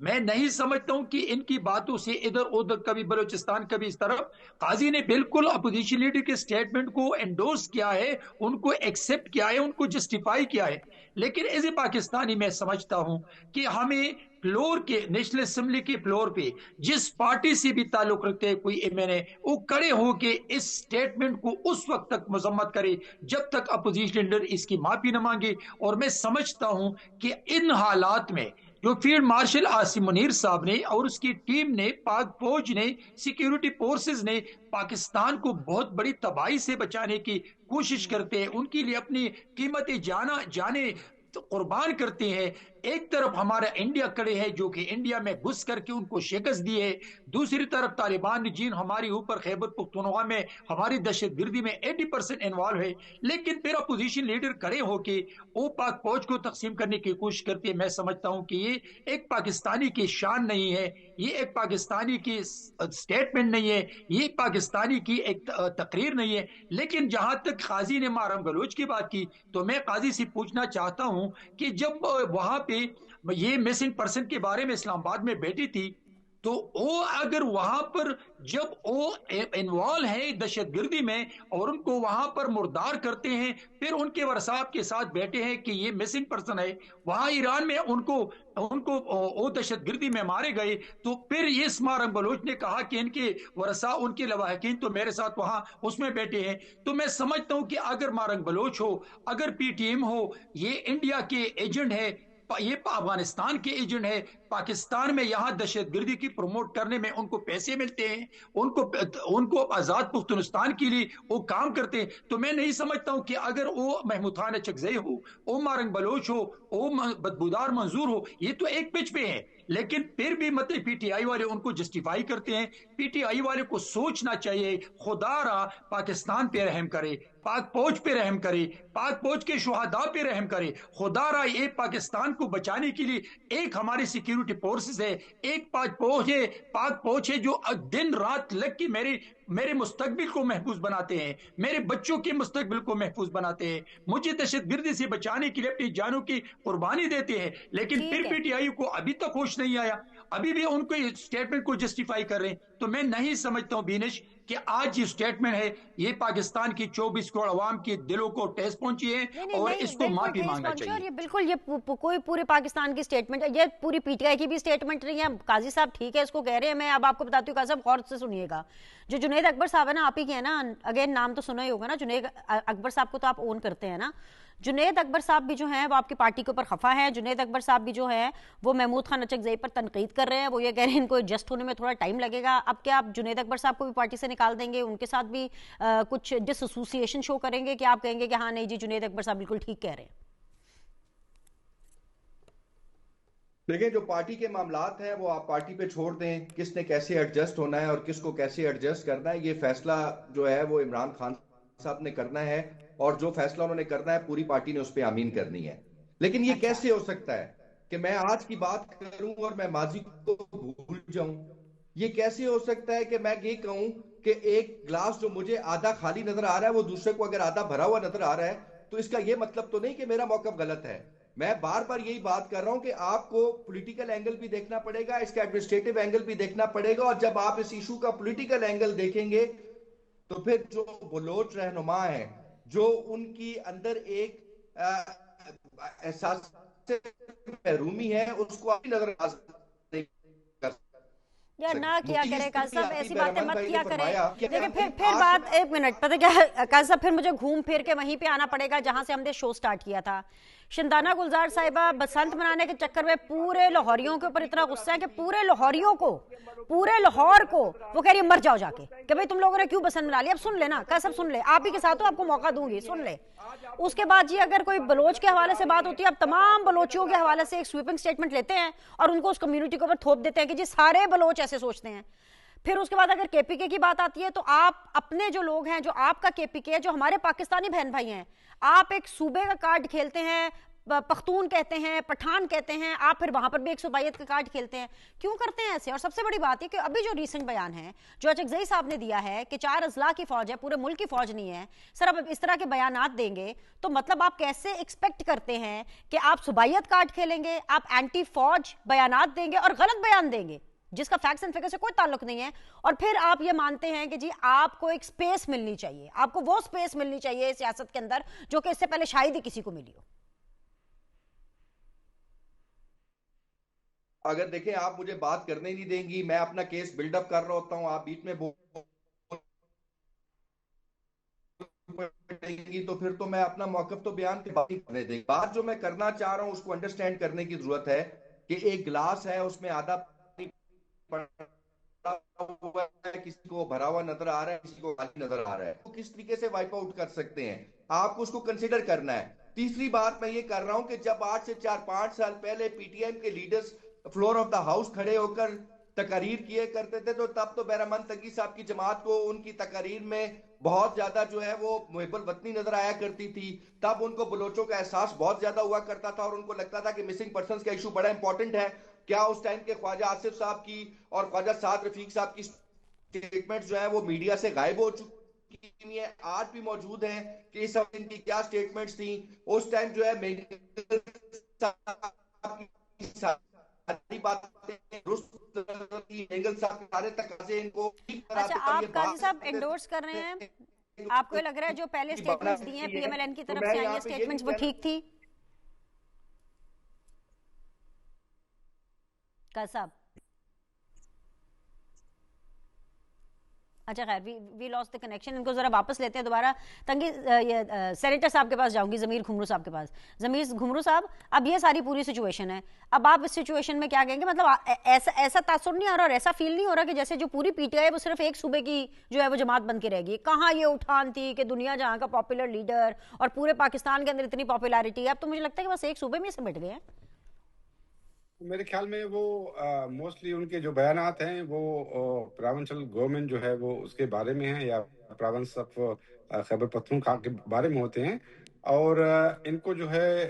मैं नहीं समझता हूं कि इनकी बातों से इधर उधर, कभी बलूचिस्तान कभी इस तरफ, काजी ने बिल्कुल अपोजिशन लीडर के स्टेटमेंट को एंडोर्स किया है, उनको एक्सेप्ट किया है, उनको जस्टिफाई किया है। लेकिन एज ए पाकिस्तानी मैं समझता हूं कि हमें फ्लोर के, नेशनल असेंबली के फ्लोर पे जिस पार्टी से भी ताल्लुक रखते हैं कोई एमएनए, वो खड़े होके इस स्टेटमेंट को उस वक्त तक मजम्मत करे जब तक अपोजिशन लीडर इसकी माफी न मांगे। और मैं समझता हूं कि इन हालात में जो फील्ड मार्शल आसिम मुनीर साहब ने और उसकी टीम ने, पाक फौज ने, सिक्योरिटी फोर्सेस ने पाकिस्तान को बहुत बड़ी तबाही से बचाने की कोशिश करते हैं, उनके लिए अपनी कीमती जाने तो कुर्बान करते हैं। एक तरफ हमारा इंडिया खड़े है जो कि इंडिया में घुस करके उनको शिकस्त दी है, दूसरी तरफ तालिबान जीन हमारे ऊपर खैबर पख्तूनख्वा में हमारी दहशतगर्दी में 80% इन्वॉल्व है। लेकिन फिर अपोजिशन लीडर खड़े होके वो पाक फौज को तकसीम करने की कोशिश करती है। मैं समझता हूं कि ये एक पाकिस्तानी की शान नहीं है, ये एक पाकिस्तानी की स्टेटमेंट नहीं है, ये पाकिस्तानी की एक तकरीर नहीं है। लेकिन जहां तक काजी ने मारम गलोच की बात की, तो मैं काजी से पूछना चाहता हूं कि जब वहां पे ये मिसिंग पर्सन के बारे में इस्लामाबाद में बैठी थी, तो वो अगर वहां पर जब वो इन्वॉल्व है दहशतगर्दी में और उनको वहां पर मुर्दार करते हैं, फिर उनके वरसाब के साथ बैठे हैं कि ये मिसिंग पर्सन है, वहां ईरान में उनको वो दहशतगर्दी में मारे गए, तो फिर ये मारम बलोच ने कहा कि इनके वरसा, उनके लवाहकीन तो मेरे साथ वहां उसमें बैठे हैं। तो मैं समझता हूं कि अगर मारम बलोच हो, अगर पीटीएम हो, ये इंडिया के एजेंट है, ये अफगानिस्तान के एजेंट है, पाकिस्तान में यहाँ दहशतगर्दी की प्रमोट करने में उनको पैसे मिलते हैं, उनको आजाद पुख्तुनिस्तान के लिए वो काम करते हैं। तो मैं नहीं समझता हूं कि अगर वो महमूद खान अचकजई हो, वो मारंग बलोच हो, वो बदबूदार मंजूर हो, ये तो एक पिच पे है। लेकिन फिर भी मतलब पीटीआई वाले उनको जस्टिफाई करते हैं। पीटीआई वाले को सोचना चाहिए, खुदारा पाकिस्तान पे रहम करे, पाक फौज पे रहम करे, पाक फौज के शुहदा पे रहम करे, खुदारा ये पाकिस्तान को बचाने के लिए एक हमारी सिक्योरिटी फोर्सेस है, एक पाक फौज है जो दिन रात लग के मेरे मुस्तकबिल को महफूज बनाते हैं, मेरे बच्चों के मुस्तकबिल को महफूज बनाते हैं, मुझे दहशतगर्दी से बचाने के लिए अपनी जानों की कुर्बानी देते हैं। लेकिन फिर पीटीआई को अभी तक होश नहीं आया, अभी भी उनको स्टेटमेंट को जस्टिफाई कर रहे हैं। तो मैं नहीं समझता हूं बीनिश कि आज ये स्टेटमेंट है, ये पाकिस्तान की 24 करोड़ अवाम के दिलों को ठेस पहुंची है और इसको माफी मांगना चाहिए। ये बिल्कुल, ये कोई पूरे पाकिस्तान की स्टेटमेंट है, ये पूरी पीटीआई की भी स्टेटमेंट नहीं है। काजी साहब ठीक है, इसको कह रहे हैं, मैं अब आपको बताती हूँ। काजी साहब गौर से सुनिएगा, जो जुनैद अकबर साहब है ना, आप ही के हैं ना, अगेन नाम तो सुना ही होगा ना, जुनैद अकबर साहब को तो आप ओन करते हैं ना। जुनैद अकबर साहब भी जो हैं वो आपकी पार्टी के ऊपर खफा है। जुनैद अकबर साहब भी जो है वो महमूद खान अचकजई पर तनकीद कर रहे हैं, वो ये कह रहे हैं इनको एडजस्ट होने में थोड़ा टाइम लगेगा। अब क्या आप जुनैद अकबर साहब को भी पार्टी से निकाल देंगे, उनके साथ भी कुछ डिसएसोसिएशन शो करेंगे कि आप कहेंगे कि हाँ नहीं जी जुनैद अकबर साहब बिल्कुल ठीक कह रहे हैं? देखिए, जो पार्टी के मामलात हैं वो आप पार्टी पे छोड़ दें, किसने कैसे एडजस्ट होना है और किसको कैसे एडजस्ट करना है, ये फैसला जो है वो इमरान खान साहब ने करना है, और जो फैसला उन्होंने करना है पूरी पार्टी ने उस पर आमीन करनी है। लेकिन ये कैसे हो सकता है कि मैं आज की बात करूं और मैं माजी को भूल जाऊं? ये कैसे हो सकता है कि मैं ये कहूं कि एक ग्लास जो मुझे आधा खाली नजर आ रहा है वो दूसरे को अगर आधा भरा हुआ नजर आ रहा है, तो इसका ये मतलब तो नहीं कि मेरा मौकफ गलत है। मैं बार बार यही बात कर रहा हूं कि आपको पॉलिटिकल एंगल भी देखना पड़ेगा, इसका एडमिनिस्ट्रेटिव एंगल भी देखना पड़ेगा, और जब आप इस इशू का पॉलिटिकल एंगल देखेंगे तो फिर जो बलोच रहनुमा है, जो उनकी अंदर एक एहसास महरूमी है, उसको आप नजर यार ना किया करे काजी साहब, ऐसी बातें मत किया करें। देखिए फिर बात, एक मिनट, पता क्या काजी साहब, फिर मुझे घूम फिर के वहीं पे आना पड़ेगा जहां से हमने शो स्टार्ट किया था। शंदाना गुलजार साहिबा बसंत मनाने के चक्कर में पूरे लाहौरियों के ऊपर इतना गुस्सा है कि पूरे लाहौरियों को, पूरे लाहौर को वो कह रही है मर जाओ जाके, कि भाई तुम लोगों ने क्यों बसंत मना लिया। अब सुन लेना, कैसे सुन ले, आप ही के साथ हो, आपको मौका दूंगी, सुन ले। उसके बाद जी अगर कोई बलोच के हवाले से बात होती है, अब तमाम बलोचियों के हवाले से एक स्वीपिंग स्टेटमेंट लेते हैं और उनको उस कम्युनिटी के ऊपर थोप देते हैं कि जी सारे बलोच ऐसे सोचते हैं। फिर उसके बाद अगर केपीके की बात आती है तो आप अपने जो लोग हैं, जो आपका केपीके है, जो हमारे पाकिस्तानी बहन भाई हैं, आप एक सूबे का कार्ड खेलते हैं, पख्तून कहते हैं, पठान कहते हैं, आप फिर वहां पर भी 122 का कार्ड खेलते हैं। क्यों करते हैं ऐसे? और सबसे बड़ी बात है कि अभी जो रीसेंट बयान है जो अचकजई साहब ने दिया है कि 4 अजला की फौज है, पूरे मुल्क की फौज नहीं है। सर अब इस तरह के बयानात देंगे तो मतलब आप कैसे एक्सपेक्ट करते हैं कि आप सुबाइयत कार्ड खेलेंगे, आप एंटी फौज बयानात देंगे और गलत बयान देंगे जिसका फैक्ट्स एंड फिगर से कोई ताल्लुक नहीं है, और फिर आप ये मानते हैं कि जी आपको एक स्पेस मिलनी चाहिए, आपको वो स्पेस मिलनी चाहिए सियासत के अंदर जो कि इससे पहले शायद ही किसी को मिली हो। अगर देखें आप मुझे बात करने नहीं देंगी, मैं अपना केस बिल्डअप कर रहा होता हूं, आप बीच में देंगी तो फिर तो मैं अपना मौकफ तो बयान के बाद ही करने देंगी। बात जो मैं करना चाह रहा हूं उसको अंडरस्टैंड करने की जरूरत है कि एक गिलास है, उसमें आधा पानी पड़ा हुआ है, किसी को भरा हुआ नजर आ रहा है, किसी को खाली नजर आ रहा है, तो किस तरीके से वाइप आउट कर सकते हैं, आपको उसको कंसिडर करना है। तीसरी बात मैं ये कर रहा हूं कि जब आज से 4-5 साल पहले पीटीएम के leaders floor of the house खड़े होकर तकारीर किए करते थे, तो तब तो बैरमन तकी साहब की जमात को उनकी तकारीर में बहुत ज्यादा जो है वो मुहिब्बुल वतनी नजर आया करती थी। तब उनको बलोचों का एहसास बहुत ज्यादा हुआ करता था और उनको लगता था कि मिसिंग पर्संस का इशू बड़ा इंपॉर्टेंट है। क्या उस टाइम के ख्वाजा आसिफ साहब की और ख्वाजा साद रफीक साहब की स्टेटमेंट जो है वो मीडिया से गायब हो चुकी है? आज भी मौजूद है कि इस वक्त इनकी क्या स्टेटमेंट्स थी। उस टाइम जो है सारी बातें सारे तकाजे इनको। अच्छा, आप काजी साहब एंडोर्स कर रहे हैं, आपको लग रहा है जो पहले स्टेटमेंट्स दी हैं पीएमएलएन की तरफ से आई है स्टेटमेंट्स वो ठीक थी? काजी साहब अच्छा खैर वी लॉस्ट द कनेक्शन, इनको जरा वापस लेते हैं दोबारा। तंगी सेनेटर साहब के पास जाऊंगी, ज़मीर घुमरू साहब के पास। ज़मीर घुमरू साहब, अब ये सारी पूरी सिचुएशन है, अब आप इस सिचुएशन में क्या कहेंगे? मतलब ऐसा तासुर नहीं आ रहा और ऐसा फील नहीं हो रहा कि जैसे जो पूरी पीटीआई वो सिर्फ एक सूबे की जो है वो जमात बन के रहेगी? कहाँ ये उठान थी कि दुनिया जहाँ का पॉपुलर लीडर और पूरे पाकिस्तान के अंदर इतनी पॉपुलैरिटी है, अब तो मुझे लगता है कि बस एक सूबे में सिमट गए हैं। मेरे ख्याल में वो मोस्टली उनके जो बयानात हैं वो प्रोविंशियल गवर्नमेंट जो है वो उसके बारे में है या प्रोविंस ऑफ खैबर पख्तूनख्वा के बारे में होते हैं। और इनको जो है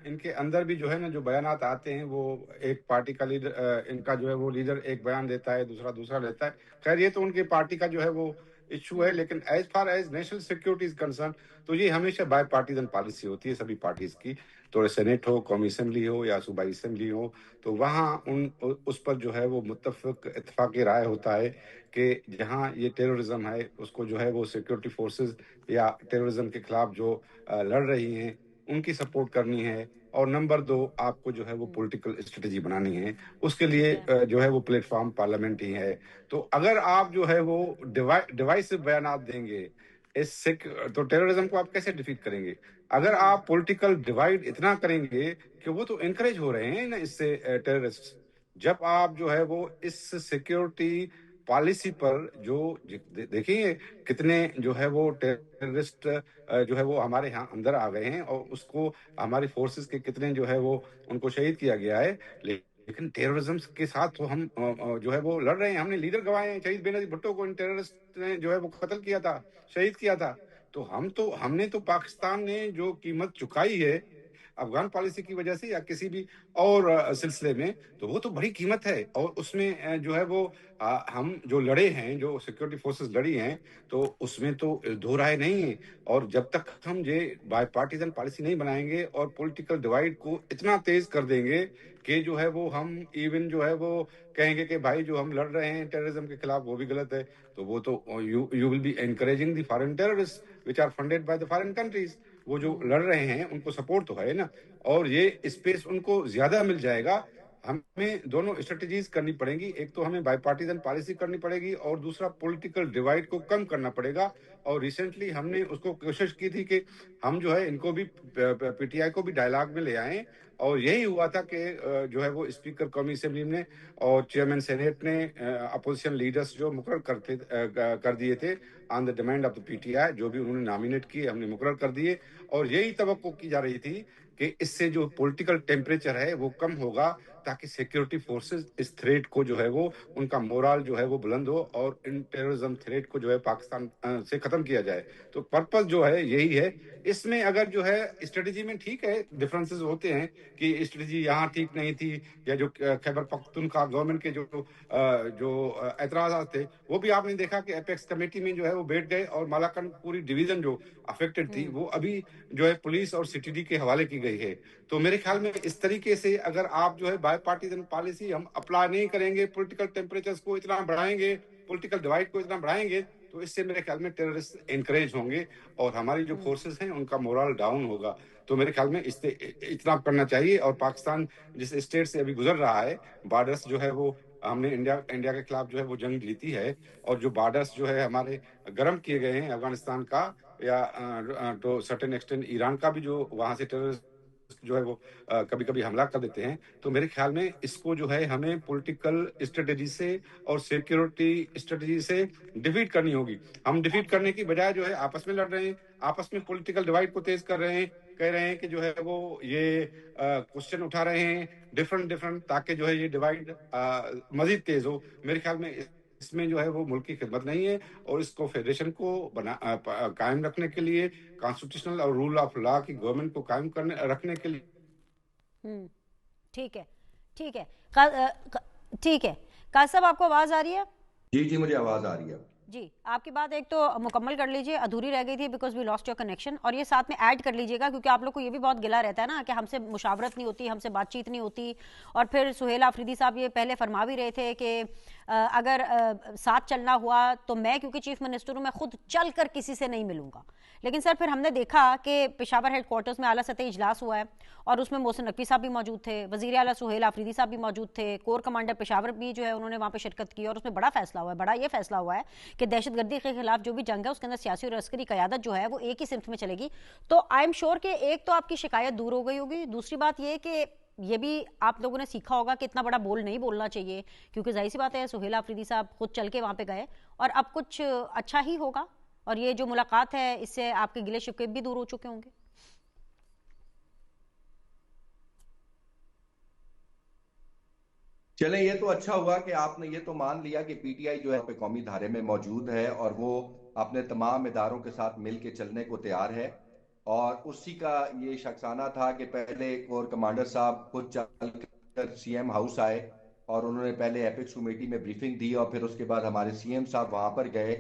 इनके अंदर भी जो है ना जो बयानात आते हैं वो एक पार्टी का लीडर इनका जो है वो लीडर एक बयान देता है, दूसरा लेता है। खैर ये तो उनके पार्टी का जो है वो इशू है, लेकिन as far as national security is concern तो ये हमेशा बाय पार्टीजन पॉलिसी होती है सभी पार्टीज की। तो सेनेट हो, कौमी असेंबली हो या सूबाई असेंबली हो, तो वहाँ उस पर जो है वो इत्तेफाक राय होता है कि जहाँ ये टेररिज्म है उसको जो है वो सिक्योरिटी फोर्सेस या टेररिज्म के खिलाफ जो लड़ रही हैं उनकी सपोर्ट करनी है। और नंबर 2 आपको जो है वो पॉलिटिकल स्ट्रेटजी बनानी है, उसके लिए जो है वो प्लेटफॉर्म पार्लियामेंट ही है। तो अगर आप जो है वो डिवाइसिव बयान देंगे इससे तो टेररिज्म को आप कैसे डिफीट करेंगे? अगर आप पॉलिटिकल डिवाइड इतना करेंगे कि वो तो एनकरेज हो रहे हैं ना इससे टेररिस्ट। जब आप जो है वो इस सिक्योरिटी पॉलिसी पर जो देखिए कितने जो है वो टेररिस्ट जो है वो हमारे यहाँ अंदर आ गए हैं और उसको हमारी फोर्सेस के कितने जो है वो उनको शहीद किया गया है। लेकिन टेररिज्म के साथ तो हम जो है वो लड़ रहे हैं। हमने लीडर गवाए हैं, शहीद बेनजीर भुट्टो को इन टेररिस्ट ने जो है वो कत्ल किया था, शहीद किया था। तो हमने तो पाकिस्तान ने जो कीमत चुकाई है अफगान पॉलिसी की वजह से या किसी भी और सिलसिले में, तो वो तो बड़ी कीमत है। और उसमें जो है वो हम जो लड़े हैं, जो सिक्योरिटी फोर्सेस लड़ी हैं, तो उसमें तो दो राय नहीं है। और जब तक हम ये बाय पार्टीजन पॉलिसी नहीं बनाएंगे और पॉलिटिकल डिवाइड को इतना तेज कर देंगे कि जो है वो हम इवन जो है वो कहेंगे कि भाई जो हम लड़ रहे हैं टेररिज्म के खिलाफ वो भी गलत है, तो वो तो you will be encouraging the foreign terrorist which are funded by the foreign countries. वो जो लड़ रहे हैं उनको सपोर्ट तो है ना, और ये स्पेस उनको ज्यादा मिल जाएगा। हमें दोनों स्ट्रेटजीज करनी पड़ेंगी, एक तो हमें बायपार्टीजन पॉलिसी करनी पड़ेगी और दूसरा पॉलिटिकल डिवाइड को कम करना पड़ेगा। اور ریسنٹلی ہم نے اس کو کوشش کی تھی کہ ہم جو ہے ان کو بھی پی ٹی آئی کو بھی ڈائلاگ میں لے آئیں, اور یہی ہوا تھا کہ جو ہے وہ اسپیکر قومی اسمبلی نے اور چیئرمین سینیٹ نے اپوزیشن لیڈرز جو مقرر کر دیے تھے on the demand of the P T I, جو بھی انہوں نے نامینیٹ کیے ہم نے مقرر کر دیے, اور یہی توقع کی جا رہی تھی کہ اس سے جو پولیٹیکل ٹیمپریچر ہے وہ کم ہوگا, تاکہ سیکیورٹی فورسز اس تھریٹ کو جو ہے وہ ان کا مورال جو ہے وہ بلند ہو, اور ان ٹیررزم تھریٹ کو جو ہے پاکستان سے ختم کیا جائے. تو پرپز جو ہے یہی ہے. اس میں اگر جو ہے اسٹریٹجی میں ٹھیک ہے ڈفرینسز ہوتے ہیں کہ اسٹریٹجی یہاں ٹھیک نہیں تھی, یا جو خیبر پختونخوا گورنمنٹ کے جو اعتراضات تھے وہ بھی آپ نے دیکھا کہ اپیکس کمیٹی میں جو ہے وہ بیٹھ گئے, اور مالاکنڈ پوری ڈویژن جو افیکٹڈ تھی وہ ابھی جو ہے پولیس اور سی ٹی ڈی کے حوالے کی گئی ہے. تو میرے خیال میں اس طریقے سے اگر آپ جو ہے بائی پارٹیزن پالیسی ہم اپلائی نہیں کریں گے, پولیٹیکل ٹیمپریچرز کو اتنا بڑھائیں گے, پولیٹیکل ڈیوائڈ کو اتنا بڑھائیں گے, تو اس سے میرے خیال میں ٹیررسٹ انکریج ہوں گے اور ہماری جو فورسز ہیں ان کا مورال ڈاؤن ہوگا. تو میرے خیال میں اس سے اتنا کرنا چاہیے. اور پاکستان جس اسٹیٹ سے ابھی گزر رہا ہے, بارڈرز جو ہے وہ ہم نے انڈیا کے خلاف جو ہے وہ جنگ جیتی ہے, اور جو بارڈرز جو ہے ہمارے گرم کیے گئے ہیں افغانستان کا, یا تو سرٹن ایکسٹینٹ ایران کا بھی جو وہاں سے ٹیررسٹ جو ہے وہ کبھی کبھی حملہ کر دیتے ہیں. تو میرے خیال میں اس کو جو ہے ہمیں پولیٹیکل اسٹریٹجی سے اور سیکیورٹی اسٹریٹجی سے ڈیفیٹ کرنی ہوگی. ہم ڈیفیٹ کرنے کی بجائے جو ہے آپس میں لڑ رہے ہیں, آپس میں پولیٹیکل ڈیوائڈ کو تیز کر رہے ہیں, کہہ رہے ہیں کہ جو ہے وہ یہ کوشچن اٹھا رہے ہیں ڈفرنٹ تاکہ جو ہے یہ ڈیوائڈ مزید تیز ہو. میرے خیال میں اس میں جو ہے وہ ملک کی خدمت نہیں ہے, اور اس کو فیڈریشن کو قائم رکھنے کے لیے, کانسٹیٹیوشنل اور رول آف لا کی گورنمنٹ کو قائم رکھنے کے لیے. ٹھیک ہے ٹھیک ہے ٹھیک ہے. قاضی صاحب آپ کو آواز آ رہی ہے؟ جی مجھے آواز آ رہی ہے. جی آپ کی بات ایک تو مکمل کر لیجئے, ادھوری رہ گئی تھی because we lost your connection, اور یہ ساتھ میں ایڈ کر لیجئے گا کیونکہ آپ لوگ کو یہ بھی بہت گلا رہتا ہے نا کہ ہم سے مشاورت نہیں ہوتی, ہم سے بات چیت نہیں ہوتی. اور پھر سہیل آفریدی صاحب یہ پہلے فرما بھی رہے تھے کہ اگر ساتھ چلنا ہوا تو میں کیونکہ چیف منسٹر ہوں, میں خود چل کر کسی سے نہیں ملوں گا. لیکن سر پھر ہم نے دیکھا کہ پشاور ہیڈ کوارٹرز میں اعلیٰ سطحی اجلاس ہوا ہے, اور اس میں محسن نقوی صاحب بھی موجود تھے, وزیر اعلیٰ سہیل آفریدی صاحب بھی موجود تھے, کور کمانڈر پشاور بھی جو ہے انہوں نے وہاں پہ شرکت کی, اور اس میں بڑا فیصلہ ہوا ہے. بڑا یہ فیصلہ ہوا ہے کہ دہشت گردی کے خلاف جو بھی جنگ ہے اس کے اندر سیاسی اور عسکری قیادت جو ہے وہ ایک ہی سمت میں چلے گی. تو آئی ایم شیور کہ ایک تو آپ کی شکایت دور ہو گئی ہوگی. دوسری بات یہ کہ یہ بھی آپ لوگوں نے سیکھا ہوگا کہ اتنا بڑا بول نہیں بولنا چاہیے, کیونکہ ظاہر سی بات ہے سہیل آفریدی صاحب خود چل کے وہاں پہ گئے, اور اب کچھ اچھا ہی ہوگا, اور یہ جو ملاقات ہے اس سے آپ کے گلے شکوے بھی دور ہو چکے ہوں گے. چلیں یہ تو اچھا ہوا کہ آپ نے یہ تو مان لیا کہ پی ٹی آئی جو ہے قومی دھارے میں موجود ہے, اور وہ اپنے تمام اداروں کے ساتھ مل کے چلنے کو تیار ہے. اور اسی کا یہ شخصانہ تھا کہ پہلے کور کمانڈر صاحب خود چل کر سی ایم ہاؤس آئے, اور انہوں نے پہلے ایپکس کمیٹی میں بریفنگ دی, اور پھر اس کے بعد ہمارے سی ایم صاحب وہاں پر گئے,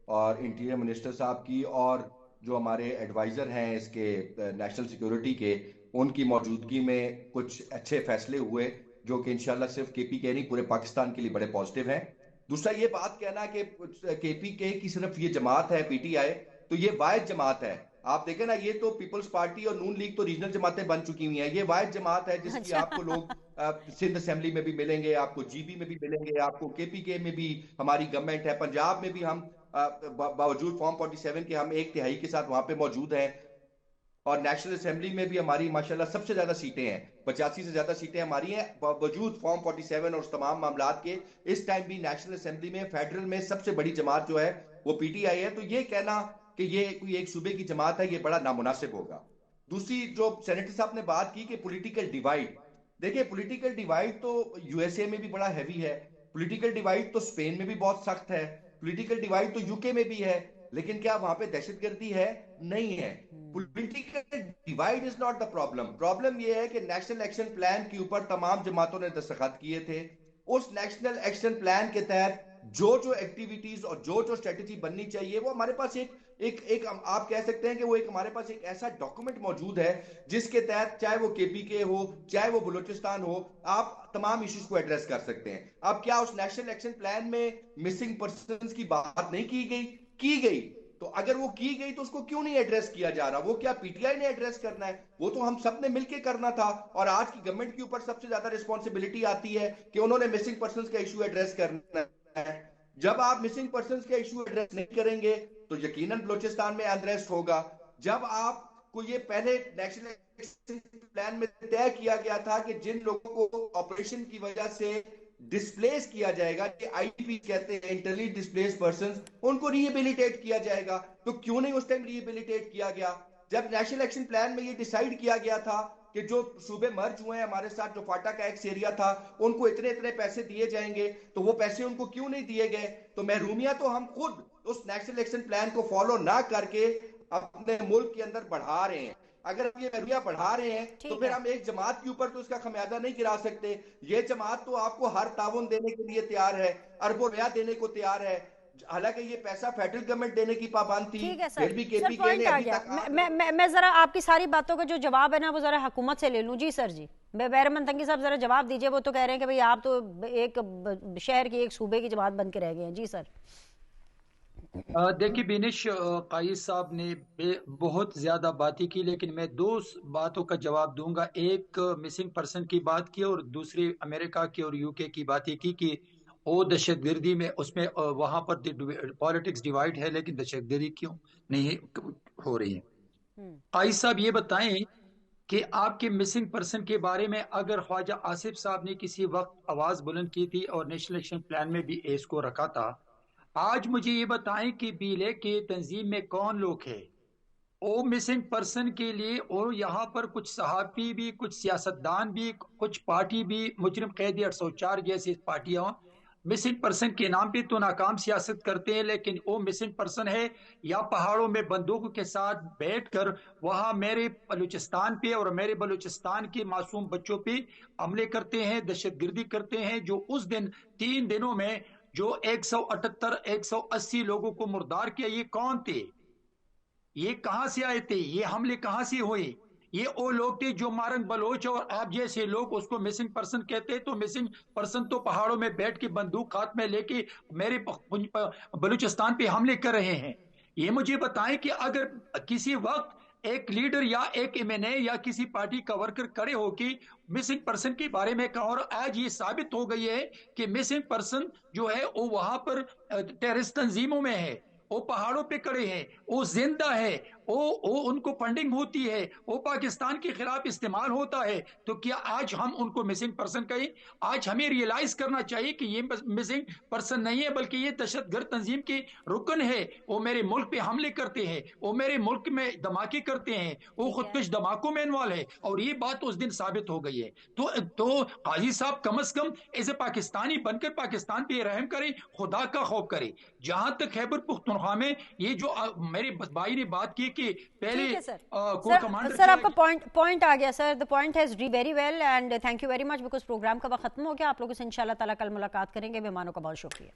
اور انٹیریئر منسٹر صاحب کی اور جو ہمارے ایڈوائزر ہیں اس کے نیشنل سیکیورٹی کے, ان کی موجودگی میں کچھ اچھے فیصلے ہوئے جو کہ انشاءاللہ صرف کے پی کے نہیں پورے پاکستان کے لیے بڑے پازیٹیو ہیں. دوسرا یہ بات کہنا کہ کے پی کے کی صرف یہ جماعت ہے پی ٹی آئی, تو یہ واحد جماعت ہے. آپ دیکھیں نا, یہ تو پیپلز پارٹی اور نون لیگ تو ریجنل جماعتیں بن چکی ہوئی ہیں, یہ واحد جماعت ہے جس کی آپ کو لوگ سندھ اسمبلی میں بھی ملیں گے, آپ کو جی بی میں بھی ملیں گے, آپ کو کے پی کے میں بھی ہماری گورنمنٹ ہے, پنجاب میں بھی ہم باوجود فارم 47 کے ہم 1/3 کے ساتھ وہاں پہ موجود ہیں, اور نیشنل اسمبلی میں بھی ہماری ماشاءاللہ سب سے زیادہ سیٹیں ہیں, 85 سے زیادہ سیٹیں ہماری ہیں باوجود فارم 47 اور اس تمام معاملات کے. اس ٹائم بھی نیشنل اسمبلی میں فیڈرل میں سب سے بڑی جماعت جو ہے وہ پی ٹی آئی ہے. تو یہ کہنا کہ یہ کوئی ایک صوبے کی جماعت ہے یہ بڑا نامناسب ہوگا. دوسری جو سینیٹر صاحب نے بات کی کہ پولیٹیکل ڈیوائیڈ, دیکھیں پولیٹیکل ڈیوائیڈ تو یو ایس اے میں بھی بڑا ہیوی ہے, پولیٹیکل ڈیوائیڈ تو اسپین میں بھی بہت سخت ہے, پولیٹیکل ڈیوائیڈ تو یو کے میں بھی ہے, لیکن کیا وہاں پہ دہشت گردی ہے؟ نہیں ہے. Political divide is not the problem. Problem یہ ہے کہ نیشنل ایکشن پلان کے اوپر تمام جماعتوں نے دستخط کیے تھے. اس نیشنل ایکشن پلان کے تحت جو ایکٹیویٹیز اور جو اسٹریٹجی بننی چاہیے وہ ہمارے پاس ایک آپ کہہ سکتے ہیں کہ وہ ہمارے پاس ایک ایسا ڈاکومنٹ موجود ہے جس کے تحت چاہے وہ کے پی کے ہو چاہے وہ بلوچستان ہو, آپ تمام ایشوز کو ایڈریس کر سکتے ہیں. اب کیا اس نیشنل ایکشن پلان میں مسنگ پرسنز کی بات نہیں کی گئی؟ کی گئی. تو اگر وہ کی گئی تو اس کو کیوں نہیں ایڈریس کیا جا رہا؟ وہ کیا پی ٹی آئی نے ایڈریس کرنا ہے؟ وہ تو ہم سب نے مل کے کرنا تھا, اور آج کی گورنمنٹ کے اوپر سب سے زیادہ ریسپانسبلٹی آتی ہے کہ انہوں نے مسنگ پرسنز کا ایشو ایڈریس کرنا ہے. جب آپ مسنگ پرسنز کے ایشو ایڈریس نہیں کریں گے تو یقیناً بلوچستان میں انریسٹ ہوگا. جب آپ کو یہ پہلے نیشنل پلان میں طے کیا گیا تھا کہ جن لوگوں کو آپریشن کی وجہ سے ڈسپلیس کیا جائے گا, یہ آئی پی کہتے ہیں انٹرلی ڈسپلیس پرسنز, ان کو ریہیبلیٹیٹ کیا جائے گا, تو کیوں نہیں اس ٹائم ریہیبلیٹیٹ کیا گیا؟ جب نیشنل ایکشن پلان میں یہ ڈیسائیڈ کیا گیا تھا کہ جو صوبے مرج ہوئے ہیں ہمارے ساتھ, جو فاٹا کا ایکس ایریا تھا, ان کو اتنے پیسے دیے جائیں گے, تو وہ پیسے ان کو کیوں نہیں دیے گئے؟ تو محرومیاں تو ہم خود اس نیشنل ایکشن پلان کو فالو نہ کر کے اپنے ملک کے اندر بڑھا رہے ہیں. اگر ہم یہ محرومیاں بڑھا رہے ہیں تو پھر ہم ایک جماعت کے اوپر تو اس کا خمیازہ نہیں گرا سکتے. یہ جماعت تو آپ کو ہر تعاون دینے کے لیے تیار ہے, اربوں روپیہ دینے کو تیار ہے, حالانکہ یہ پیسہ فیڈرل گورنمنٹ دینے کی پابند تھی. ٹھیک ہے پھر بھی کے پی کے نے ابھی تک میں ذرا آپ کی ساری باتوں کا جو جواب ہے نا وہ ذرا حکومت سے لے لوں. جی سر, جی بیر منتنگی صاحب ذرا جواب دیجئے. وہ تو کہہ رہے ہیں کہ بھئی آپ تو ایک شہر کی ایک صوبے کی جماعت بن کے رہ گئے ہیں. جی سر. دیکھیے بینش, قائد صاحب نے بہت زیادہ باتیں کی, لیکن میں دو باتوں کا جواب دوں گا. ایک مسنگ پرسن کی بات کی اور دوسری امریکہ کی اور یو کے کی باتیں کی کہ وہ دہشت گردی میں, اس میں وہاں پر پالیٹکس ڈیوائیڈ ہے, لیکن دہشت گردی کیوں نہیں ہو رہی ہے؟ قائد صاحب یہ بتائیں کہ آپ کے مسنگ پرسن کے بارے میں اگر خواجہ آصف صاحب نے کسی وقت آواز بلند کی تھی اور نیشنل ایکشن پلان میں بھی اس کو رکھا تھا, آج مجھے یہ بتائیں کہ بیلے کے تنظیم میں کون لوگ ہیں وہ مسنگ پرسن کے لیے, اور یہاں پر کچھ صحافی بھی, کچھ سیاستدان بھی, کچھ پارٹی بھی, مجرم قیدی 804 جیسی پارٹیاں مسنگ پرسن کے نام پہ تو ناکام سیاست کرتے ہیں, لیکن وہ مسنگ پرسن ہے یا پہاڑوں میں بندوق کے ساتھ بیٹھ کر وہاں میرے بلوچستان پہ اور میرے بلوچستان کے معصوم بچوں پہ حملے کرتے ہیں, دہشت گردی کرتے ہیں. جو اس دن 3 دنوں میں جو 178 180 لوگوں کو مردار کیا, یہ کون تھے؟ یہ کہاں سے آئے تھے؟ یہ حملے کہاں سے ہوئے؟ یہ وہ لوگ تھے جو مارنگ بلوچ اور آپ جیسے لوگ اس کو مسنگ پرسن کہتے. تو مسنگ پرسن تو پہاڑوں میں بیٹھ کے بندوق ہاتھ میں لے کے میرے بلوچستان پہ حملے کر رہے ہیں. یہ مجھے بتائیں کہ اگر کسی وقت ایک لیڈر یا ایک ایم این اے یا کسی پارٹی کا ورکر کھڑے ہو کے مسنگ پرسن کے بارے میں کہا, اور آج یہ ثابت ہو گئی ہے کہ مسنگ پرسن جو ہے وہ وہاں پر ٹیررسٹ تنظیموں میں ہے, وہ پہاڑوں پہ کڑے ہیں, وہ زندہ ہے, وہ ان کو فنڈنگ ہوتی ہے, وہ پاکستان کے خلاف استعمال ہوتا ہے, تو کیا آج ہم ان کو مسنگ پرسن کہیں؟ آج ہمیں ریئلائز کرنا چاہیے کہ یہ مسنگ پرسن نہیں ہے بلکہ یہ دہشت گرد تنظیم کے رکن ہے. وہ میرے ملک پہ حملے کرتے ہیں, وہ میرے ملک میں دھماکے کرتے ہیں, وہ خودکش دھماکوں میں انوالو ہے, اور یہ بات اس دن ثابت ہو گئی ہے. تو قاضی صاحب کم از کم ایسے پاکستانی بن کر پاکستان پہ رحم کریں, خدا کا خوف کریں. جہاں تک خیبر پختونخوا میں یہ جو میرے بھائی نے بات کی کہ پہلے سر آپ کا پوائنٹ آ گیا سر. the point has read very well and thank you very much because programme کا وقت ختم ہو گیا. آپ لوگوں سے انشاءاللہ تعالیٰ کل ملاقات کریں گے. مہمانوں کا بہت شکریہ.